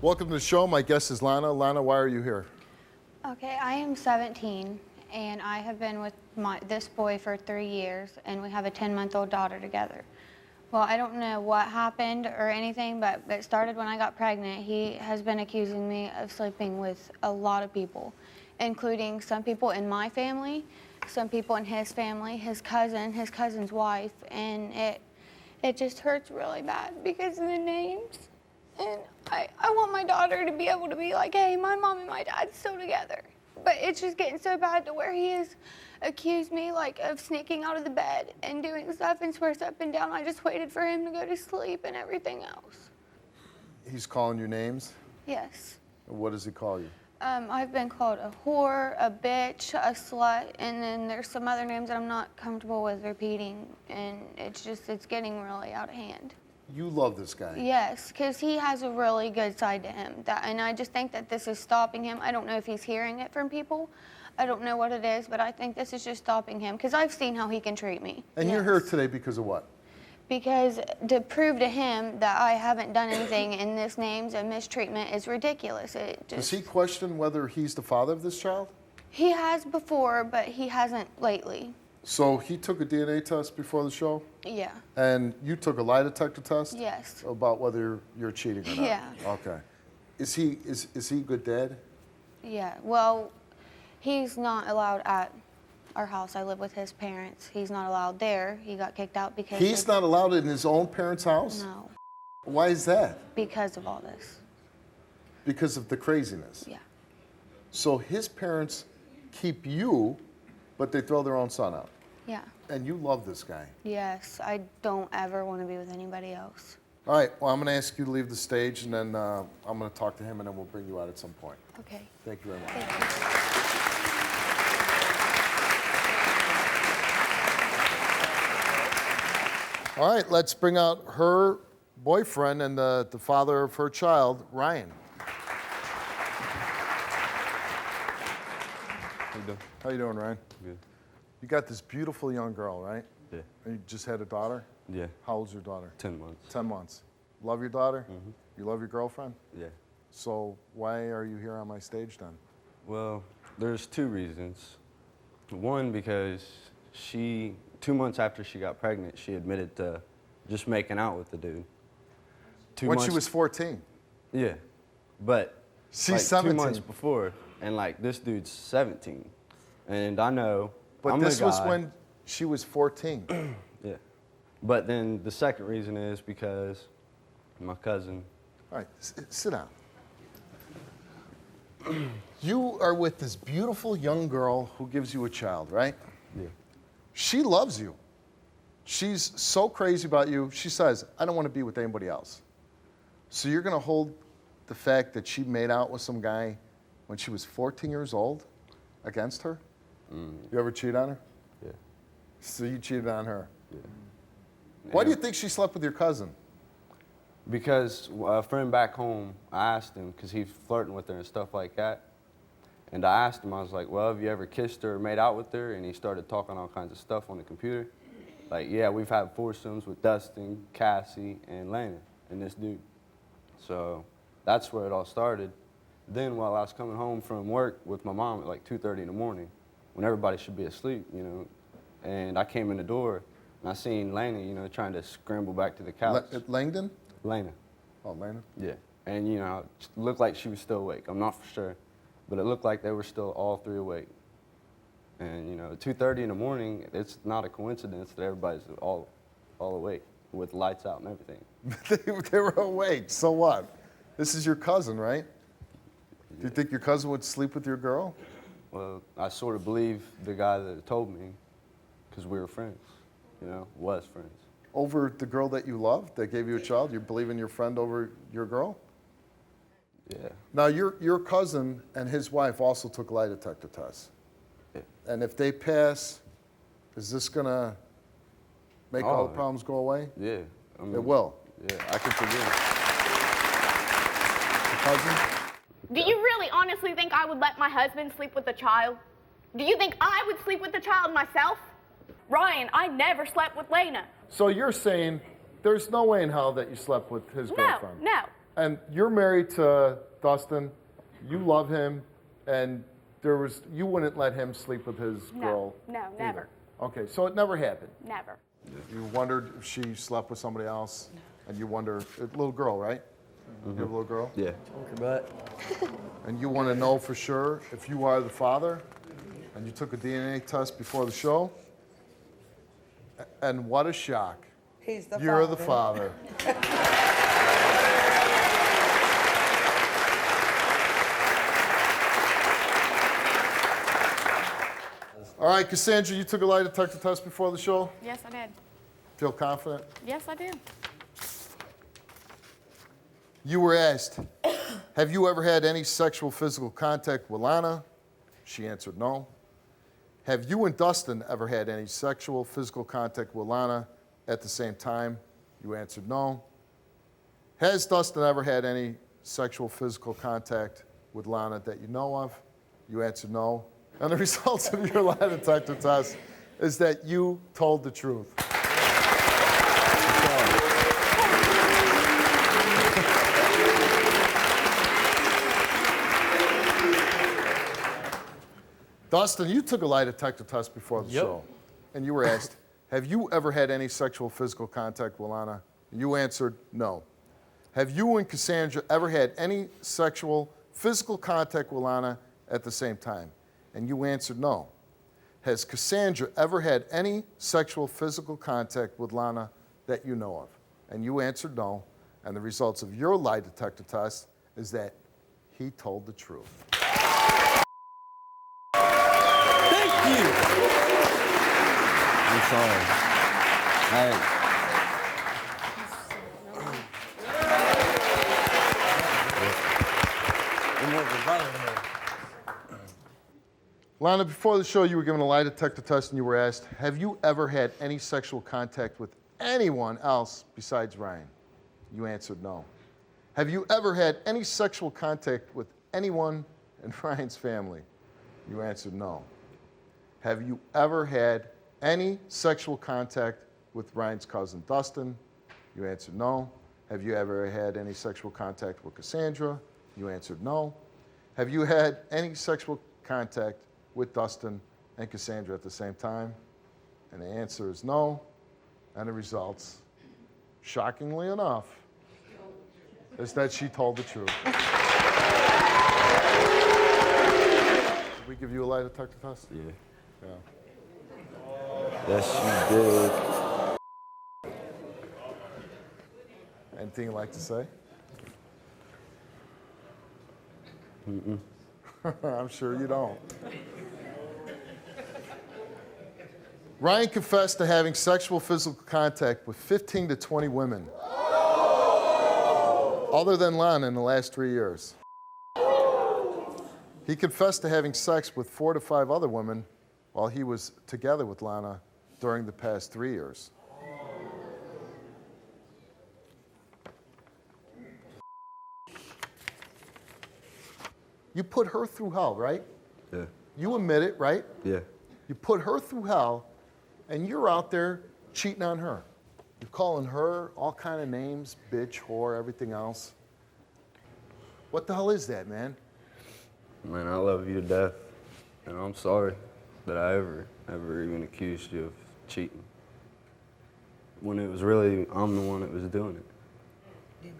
Welcome to the show. My guest is Lana. Lana, why are you here? Okay, I am 17, and I have been with this boy for 3 years, and we have a 10-month-old daughter together. Well, I don't know what happened or anything, but it started when I got pregnant. He has been accusing me of sleeping with a lot of people, including some people in my family, some people in his family, his cousin's wife, and it just hurts really bad because of the names. And I want my daughter to be able to be like, hey, my mom and my dad's still together. But it's just getting so bad to where he has accused me like of sneaking out of the bed and doing stuff and swears up and down. I just waited for him to go to sleep and everything else. He's calling you names? Yes. What does he call you? I've been called a whore, a bitch, a slut, and then there's some other names that I'm not comfortable with repeating, and it's getting really out of hand. You love this guy. Yes, because he has a really good side to him. And I just think that this is stopping him. I don't know if he's hearing it from people. I don't know what it is, but I think this is just stopping him because I've seen how he can treat me. And You're here today because of what? Because to prove to him that I haven't done anything and this name's and mistreatment is ridiculous. Does he question whether he's the father of this child? He has before, but he hasn't lately. So he took a DNA test before the show? Yeah. And you took a lie detector test? Yes. About whether you're cheating or not? Yeah. Okay. Is he a good dad? Yeah. Well, he's not allowed at our house. I live with his parents. He's not allowed there. He got kicked out because He's not allowed in his own parents' house? No. Why is that? Because of all this. Because of the craziness? Yeah. So his parents keep you, but they throw their own son out? Yeah. And you love this guy? Yes. I don't ever want to be with anybody else. All right. Well, I'm going to ask you to leave the stage, and then I'm going to talk to him, and then we'll bring you out at some point. Okay. Thank you very much. Thank you. All right, let's bring out her boyfriend and the father of her child, Ryan. How you doing? How you doing, Ryan? Good. You got this beautiful young girl, right? Yeah. And you just had a daughter? Yeah. How old's your daughter? 10 months. 10 months. Love your daughter? Mm-hmm. You love your girlfriend? Yeah. So why are you here on my stage then? Well, there's 2 reasons. One, because 2 months after she got pregnant, she admitted to just making out with the dude. When she was 14? Yeah. But She's like 17. 2 months before, and like this dude's 17. And I know But I'm this the was guy. when she was 14. Yeah. But then the second reason is because my cousin. All right, sit down. You are with this beautiful young girl who gives you a child, right? Yeah. She loves you. She's so crazy about you. She says, I don't want to be with anybody else. So you're going to hold the fact that she made out with some guy when she was 14 years old against her? You ever cheat on her? Yeah. So you cheated on her. Yeah. Why do you think she slept with your cousin? Because a friend back home, I asked him, because he's flirting with her and stuff like that. And I asked him, I was like, well, have you ever kissed her or made out with her? And he started talking all kinds of stuff on the computer. Like, yeah, we've had foursomes with Dustin, Cassie, and Lana, and this dude. So that's where it all started. Then while I was coming home from work with my mom at like 2:30 in the morning, when everybody should be asleep, you know, and I came in the door, and I seen Lana, you know, trying to scramble back to the couch. Langdon? Lana. Oh, Lana? Yeah. And, you know, it looked like she was still awake. I'm not for sure. But it looked like they were still all 3 awake. And, you know, at 2:30 in the morning, it's not a coincidence that everybody's all awake with lights out and everything. They were awake. So what? This is your cousin, right? Yeah. Do you think your cousin would sleep with your girl? Well, I sort of believe the guy that told me because we were friends, you know, was friends. Over the girl that you loved, that gave you a child? You believe in your friend over your girl? Yeah. Now, your cousin and his wife also took lie detector tests. Yeah. And if they pass, is this going to make all the problems go away? Yeah. I mean, It will. Yeah, I can forgive. Your cousin? Do you really honestly think I would let my husband sleep with a child? Do you think I would sleep with a child myself? Ryan, I never slept with Lana. So you're saying there's no way in hell that you slept with his girlfriend? No. And you're married to Dustin. You love him, and you wouldn't let him sleep with his girl. No, either. never. Okay, so it never happened. Never. You wondered if she slept with somebody else, and you wonder, a little girl, right? You have a little girl? Yeah. And you want to know for sure if you are the father, and you took a DNA test before the show, and what a shock. He's the You're father. the father. All right, Cassandra, you took a lie detector test before the show? Yes, I did. Feel confident? Yes, I do. You were asked, have you ever had any sexual physical contact with Lana? She answered no. Have you and Dustin ever had any sexual physical contact with Lana at the same time? You answered no. Has Dustin ever had any sexual physical contact with Lana that you know of? You answered no. And the results of your lie detector test is that you told the truth. Dustin, you took a lie detector test before the show, and you were asked, have you ever had any sexual physical contact with Lana? And you answered no. Have you and Cassandra ever had any sexual physical contact with Lana at the same time? And you answered no. Has Cassandra ever had any sexual physical contact with Lana that you know of? And you answered no. And the results of your lie detector test is that he told the truth. I'm sorry. Lana, before the show, you were given a lie detector test and you were asked, have you ever had any sexual contact with anyone else besides Ryan? You answered no. Have you ever had any sexual contact with anyone in Ryan's family? You answered no. Have you ever had any sexual contact with Ryan's cousin Dustin? You answered no. Have you ever had any sexual contact with Cassandra? You answered no. Have you had any sexual contact with Dustin and Cassandra at the same time? And the answer is no. And the results, shockingly enough, is that she told the truth. Did we give you a lie detector test? Yeah. Yeah. Yes, you did. Anything you'd like to say? Mm-mm. I'm sure you don't. Ryan confessed to having sexual physical contact with 15 to 20 women, other than Lana, in the last 3 years. He confessed to having sex with 4 to 5 other women while he was together with Lana during the past 3 years. You put her through hell, right? Yeah. You admit it, right? Yeah. You put her through hell, and you're out there cheating on her. You're calling her all kind of names, bitch, whore, everything else. What the hell is that, man? Man, I love you to death, and I'm sorry that I ever even accused you of cheating. When it was really, I'm the one that was doing it.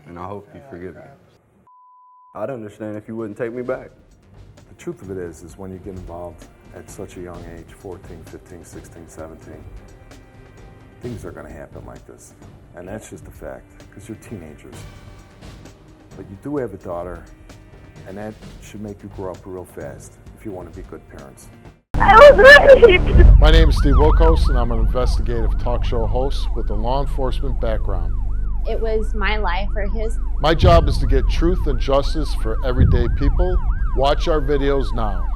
And I hope you forgive me. I'd understand if you wouldn't take me back. The truth of it is when you get involved at such a young age, 14, 15, 16, 17, things are going to happen like this. And that's just a fact, because you're teenagers. But you do have a daughter, and that should make you grow up real fast if you want to be good parents. I was raped! My name is Steve Wilkos, and I'm an investigative talk show host with a law enforcement background. It was my life or his. My job is to get truth and justice for everyday people. Watch our videos now.